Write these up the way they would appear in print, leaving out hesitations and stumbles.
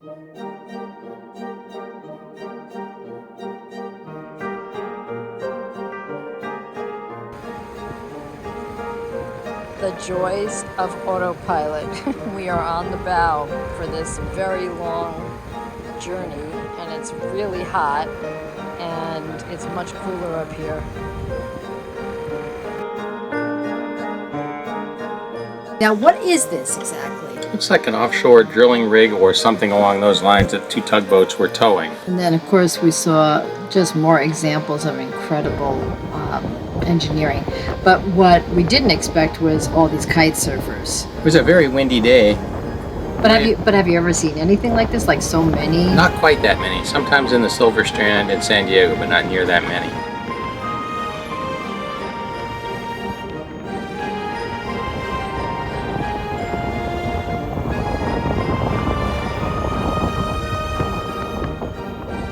The joys of autopilot. We are on the bow for this very long journey, and it's really hot, and it's much cooler up here. Now, what is this exactly? Looks like an offshore drilling rig or something along those lines that two tugboats were towing. And then, of course, we saw just more examples of incredible engineering. But what we didn't expect was all these kite surfers. It was a very windy day. But have you ever seen anything like this? Like so many? Not quite that many. Sometimes in the Silver Strand in San Diego, but not near that many.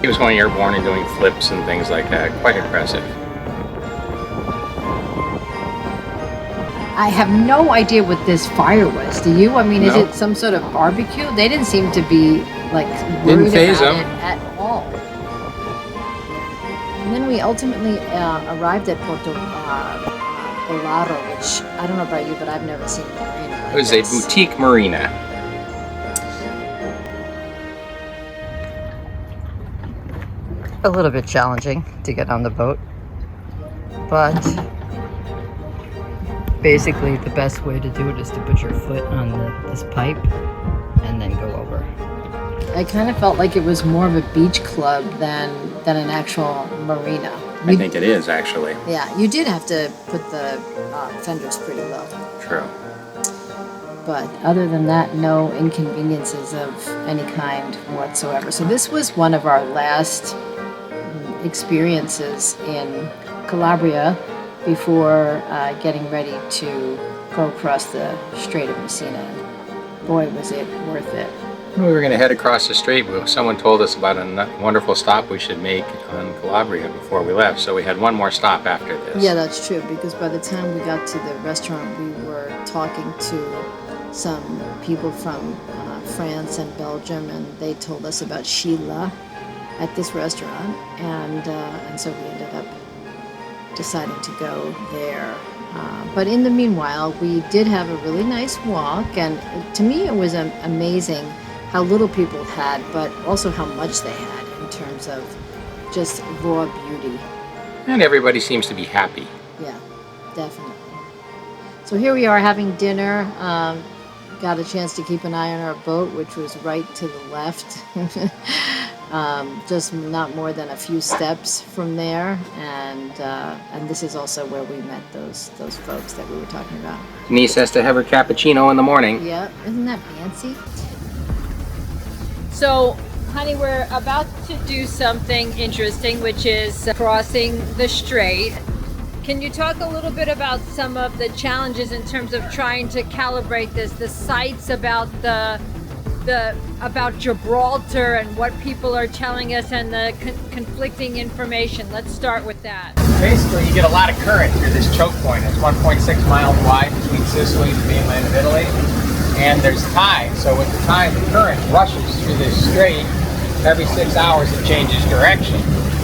He was going airborne and doing flips and things like that. Quite impressive. I have no idea what this fire was. Do you? I mean, is No. it some sort of barbecue? They didn't seem to be like Didn't worried faze about them. it at all. And then we ultimately arrived at Porto Bolaro, which I don't know about you, but I've never seen a marina like It was this. a boutique marina. A little bit challenging to get on the boat, but basically the best way to do it is to put your foot on this pipe and then go over. I kind of felt like it was more of a beach club than an actual marina. I think it is, actually. Yeah, you did have to put the fenders pretty low. True. But other than that, no inconveniences of any kind whatsoever. So this was one of our last experiences in Calabria before getting ready to go across the Strait of Messina. Boy, was it worth it. When we were going to head across the strait, someone told us about a wonderful stop we should make on Calabria before we left, so we had one more stop after this. Yeah, that's true, because by the time we got to the restaurant, we were talking to some people from France and Belgium, and they told us about Scilla at this restaurant, and so we ended up deciding to go there. But in the meanwhile, we did have a really nice walk, and to me it was amazing how little people had, but also how much they had in terms of just raw beauty. And everybody seems to be happy. Yeah, definitely. So here we are having dinner. Got a chance to keep an eye on our boat, which was right to the left. Just not more than a few steps from there, and this is also where we met those folks that we were talking about. Denise has to have her cappuccino in the morning. Yeah, isn't that fancy? So, honey, we're about to do something interesting, which is crossing the strait. Can you talk a little bit about some of the challenges in terms of trying to calibrate this, the sites about about Gibraltar and what people are telling us, and the conflicting information? Let's start with that. Basically, you get a lot of current through this choke point. It's 1.6 miles wide between Sicily and the mainland of Italy, and there's tide. So with the tide, the current rushes through this strait. Every 6 hours, it changes direction.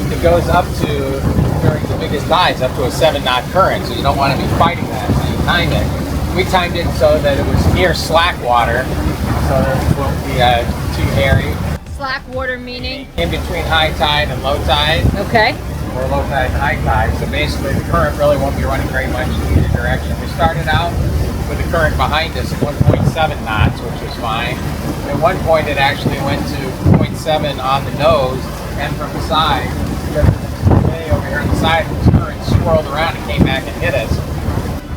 It goes up to, during the biggest tides, up to a 7-knot current. So you don't want to be fighting that. So you time it. We timed it so that it was near slack water, so that it won't be too hairy. Slack water meaning? In between high tide and low tide. Okay. Or low tide and high tide. So basically the current really won't be running very much in either direction. We started out with the current behind us at 1.7 knots, which was fine. At one point it actually went to 0.7 on the nose, and from the side, way over here on the side, the current swirled around and came back and hit us.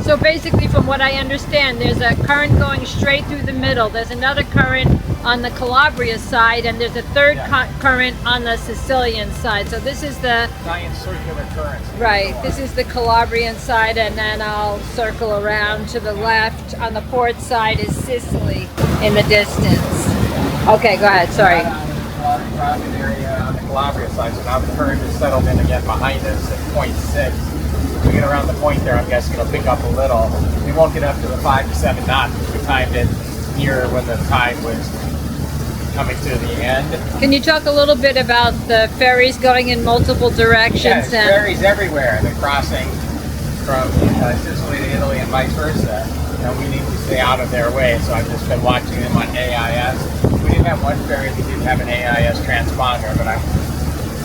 So basically, from what I understand, there's a current going straight through the middle. There's another current on the Calabria side, and there's a third current on the Sicilian side. So this is the giant circular currents. Right. This is the Calabrian side, and then I'll circle around to the left. On the port side is Sicily in the distance. Okay, go ahead. Sorry. Crowded area on the Calabria side, so now the current is settled in again behind us at 0.6. We get around the point there, I'm guessing it'll pick up a little. We won't get up to the 5 to 7 knots, because we timed it near when the tide was coming to the end. Can you talk a little bit about the ferries going in multiple directions? Yeah, there's ferries everywhere. They're crossing from Sicily to Italy and vice versa. You know, we need to stay out of their way, so I've just been watching them on AIS. We did have one ferry that didn't have an AIS transponder, but I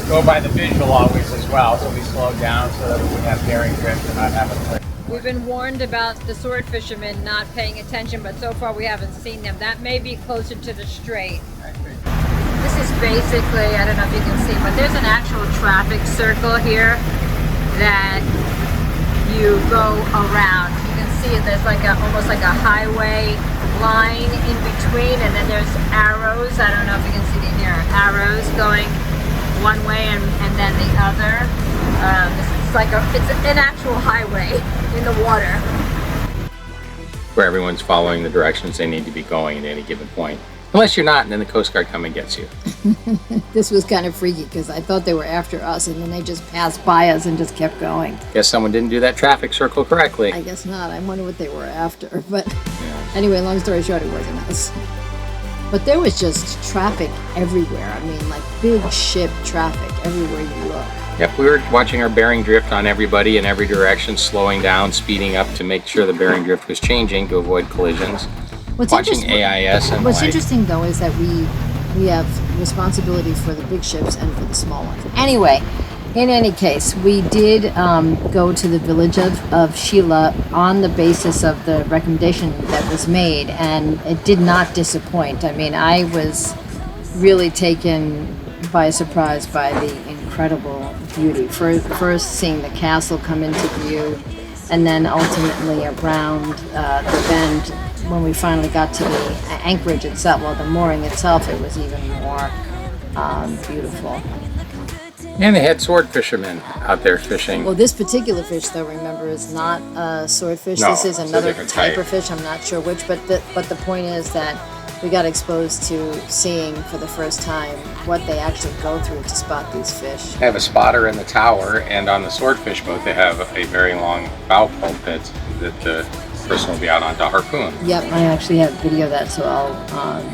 go by the visual always as well, so we slowed down so that we would have bearing drift and not have a clear. We've been warned about the sword fishermen not paying attention, but so far we haven't seen them. That may be closer to the strait. This is basically, I don't know if you can see, but there's an actual traffic circle here that you go around. You can see there's like almost like a highway line in between, and then there's arrows. I don't know if you can see them here. Arrows going one way and then the other. It's an actual highway in the water. Where everyone's following the directions they need to be going at any given point. Unless you're not, and then the Coast Guard come and gets you. This was kind of freaky because I thought they were after us, and then they just passed by us and just kept going. Guess someone didn't do that traffic circle correctly. I guess not. I wonder what they were after. But anyway, long story short, it wasn't us. But there was just traffic everywhere. I mean, like big ship traffic everywhere you look. Yep, we were watching our bearing drift on everybody in every direction, slowing down, speeding up to make sure the bearing drift was changing to avoid collisions. Watching AIS and what's interesting though is that we have responsibility for the big ships and for the small ones. Anyway, in any case, we did go to the village of Scilla on the basis of the recommendation that was made, and it did not disappoint. I mean, I was really taken by surprise by the incredible beauty. First seeing the castle come into view, and then ultimately around the bend when we finally got to the anchorage itself, well, the mooring itself, it was even more beautiful. And they had sword fishermen out there fishing. Well, this particular fish, though, remember, is not a swordfish. No, this is it's a another different type type. of fish. I'm not sure which, but the point is that we got exposed to seeing for the first time what they actually go through to spot these fish. They have a spotter in the tower, and on the swordfish boat they have a very long bow pulpit that the person will be out on to harpoon. Yep, I actually have video of that, so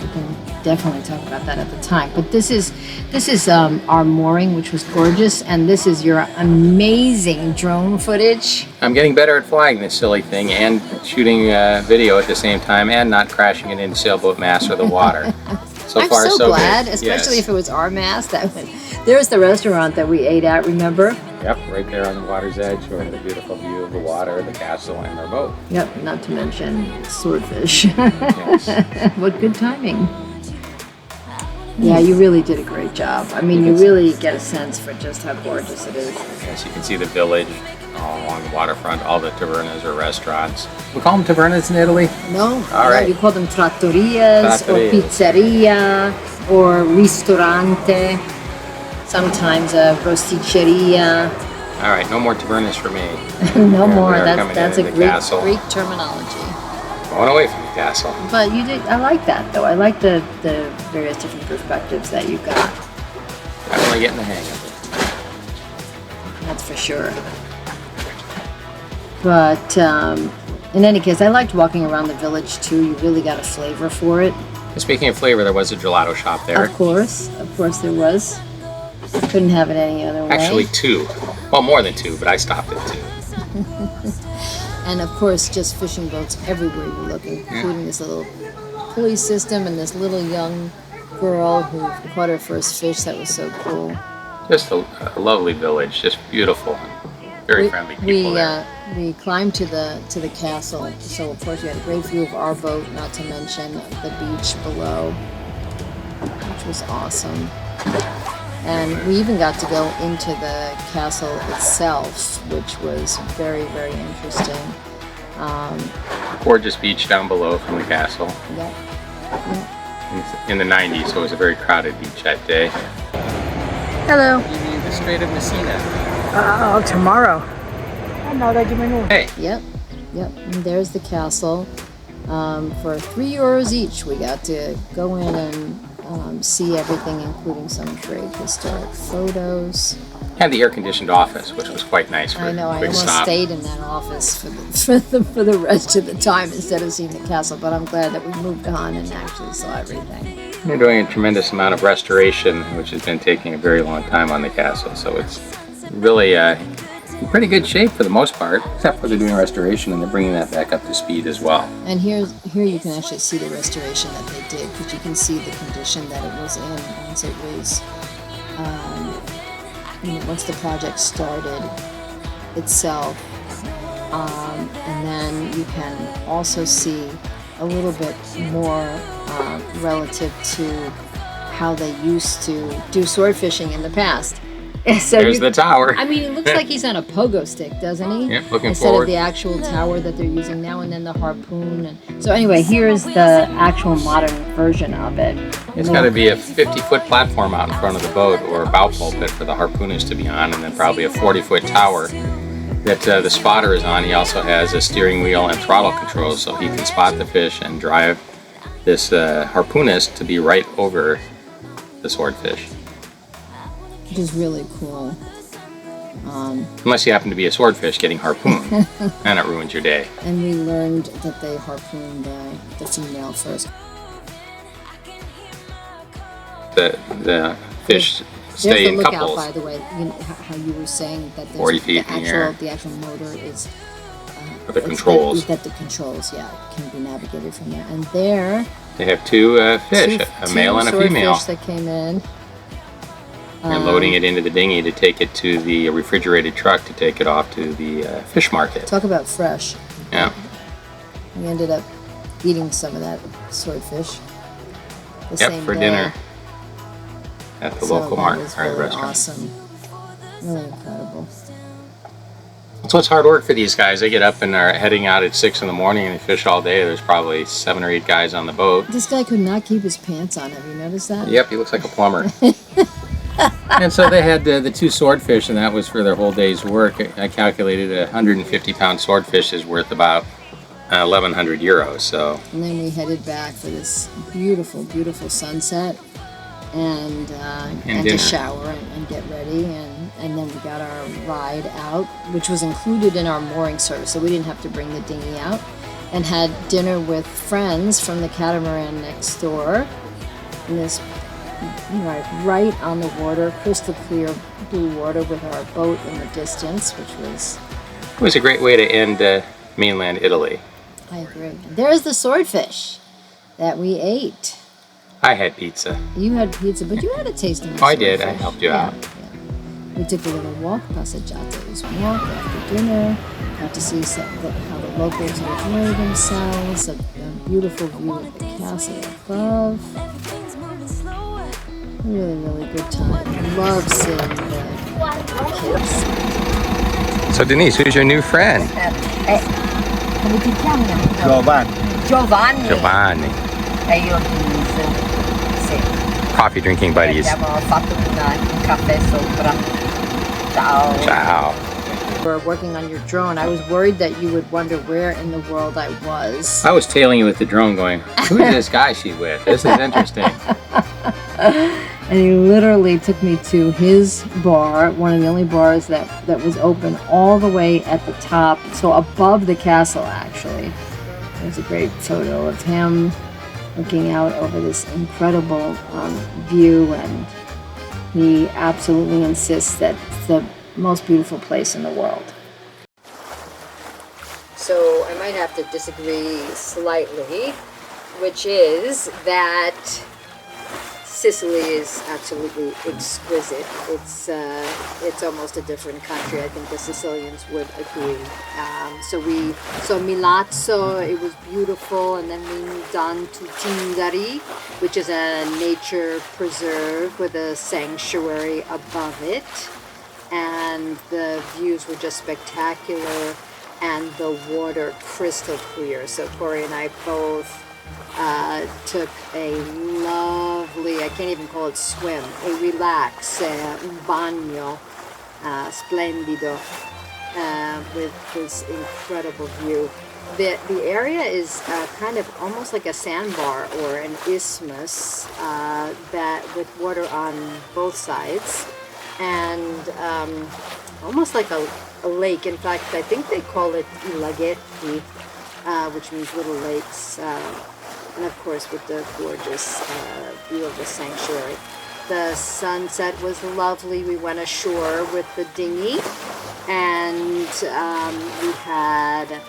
we can definitely talk about that at the time. But this is our mooring, which was gorgeous, and this is your amazing drone footage. I'm getting better at flying this silly thing and shooting video at the same time and not crashing it into sailboat masts or the water. So I'm far, so so glad, good. especially Yes. if it was our mast. There's the restaurant that we ate at, remember? Yep, right there on the water's edge, showing the beautiful view of the water, the castle, and their boat. Yep, not to mention swordfish. Yes. What good timing. Yeah, you really did a great job. I mean, you really get a sense for just how gorgeous it is. Yes, you can see the village all along the waterfront, all the tavernas or restaurants. We call them tavernas in Italy? No, All right. you call them trattorias or Trattorias. pizzeria or ristorante. Sometimes a rosticceria. All right, no more tavernas for me. No We more. are coming That's a into the castle. Greek terminology. Going away from the castle. But you did. I like that though. I like the various different perspectives that you got. I'm only getting the hang of That's for sure. But in any case, I liked walking around the village too. You really got a flavor for it. it. Speaking of flavor, there was a gelato shop there. Of course there was. Couldn't have it any other way. Actually, two. Well, more than two, but I stopped at two. And of course, just fishing boats everywhere you look, including this little pulley system and this little young girl who caught her first fish. That was so cool. Just a lovely village, just beautiful. Very friendly people there. We climbed to the castle, so of course we had a great view of our boat, not to mention the beach below, which was awesome. And we even got to go into the castle itself, which was very, very interesting. Gorgeous beach down below from the castle. Yep. In the 90s, so it was a very crowded beach that day. Hello. The Strait of Messina. Oh, tomorrow. Hey, Yep. And there's the castle. For €3 each, we got to go in and see everything, including some great historic photos. had the air-conditioned office, which was quite nice for I know, a I quick almost stop. stayed in that office for the rest of the time instead of seeing the castle, but I'm glad that we moved on and actually saw everything. They're doing a tremendous amount of restoration, which has been taking a very long time on the castle. So it's really in pretty good shape for the most part, except for they're doing restoration and they're bringing that back up to speed as well. And here you can actually see the restoration that they did, because you can see the condition that it was in once it was, once the project started itself. And then you can also see a little bit more relative to how they used to do sword fishing in the past. So there's the tower. I mean, it looks like he's on a pogo stick, doesn't he? Yep, looking Instead forward. of the actual tower that they're using now, and then the harpoon. And so anyway, here's the actual modern version of it. It's got to be a 50-foot platform out in front of the boat, or a bow pulpit for the harpoonist to be on, and then probably a 40-foot tower that the spotter is on. He also has a steering wheel and throttle control, so he can spot the fish and drive this harpoonist to be right over the swordfish. Which is really cool. Unless you happen to be a swordfish getting harpooned, and it ruins your day. And we learned that they harpooned the female first. The fish There's stay the in lookout, couples. by the way. How you were saying that 40 feet in the air. the actual motor is With the controls. That the controls, can be navigated from there. And there, They have two fish, a male and a female. Swordfish that came in. And loading it into the dinghy to take it to the refrigerated truck to take it off to the fish market. Talk about fresh. Yeah. We ended up eating some of that swordfish the Yep, same for day. dinner at the So local that market was or really restaurant. awesome. Really incredible. So it's hard work for these guys. They get up and are heading out at 6 in the morning and they fish all day. There's probably 7 or 8 guys on the boat. This guy could not keep his pants on. Have you noticed that? Yep, he looks like a plumber. And so they had the two swordfish, and that was for their whole day's work. I calculated a 150-pound swordfish is worth about 1,100 euros. So And then we headed back for this beautiful, beautiful sunset, and to dinner. shower and get ready, and then we got our ride out, which was included in our mooring service, so we didn't have to bring the dinghy out, and had dinner with friends from the Calabrian next door in this right on the water, crystal clear blue water with our boat in the distance, which was... it was a great way to end mainland Italy. I agree. There's the swordfish that we ate. I had pizza. You had pizza, but you had a taste of the Oh, I did. I swordfish. helped you out. Yeah. We took a little walk, passeggiatos walk after dinner. Got to see how the locals enjoy themselves. A beautiful view of the castle above. Really, really good time. Love seeing the kids. So Denise, who's your new friend? Come ti chiami? Giovanni. Giovanni. E io Denise. Sì. Coffee drinking buddies. Abbiamo fatto un caffè sopra. Ciao. Ciao. We're working on your drone. I was worried that you would wonder where in the world I was. I was tailing you with the drone going, who's this guy she's with? This is interesting. And he literally took me to his bar, one of the only bars that was open all the way at the top, so above the castle actually. There's a great photo of him looking out over this incredible view, and he absolutely insists that it's the most beautiful place in the world. So I might have to disagree slightly, which is that Sicily is absolutely exquisite. It's almost a different country. I think the Sicilians would agree. So we saw Milazzo, it was beautiful, and then we moved on to Tindari, which is a nature preserve with a sanctuary above it, and the views were just spectacular, and the water crystal clear. So Corey and I both took a lovely, I can't even call it swim, a relax, un bagno splendido with this incredible view. The area is kind of almost like a sandbar or an isthmus that with water on both sides, and almost like a lake. In fact, I think they call it I laghetti, which means little lakes. and of course with the gorgeous view of the sanctuary. The sunset was lovely. We went ashore with the dinghy, and we had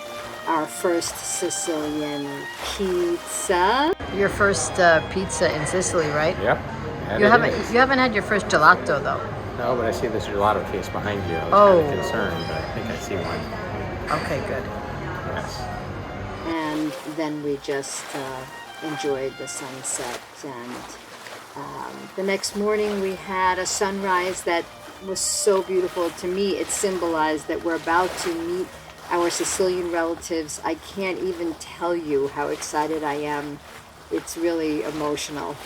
our first Sicilian pizza. Your first pizza in Sicily, right? Yep. You haven't had your first gelato though. No, but I see this gelato case behind you. I was kind of concerned, but I think I see one. Okay, good. Yes. And then we just enjoyed the sunset, and the next morning we had a sunrise that was so beautiful. To me, it symbolized that we're about to meet our Sicilian relatives. I can't even tell you how excited I am. It's really emotional.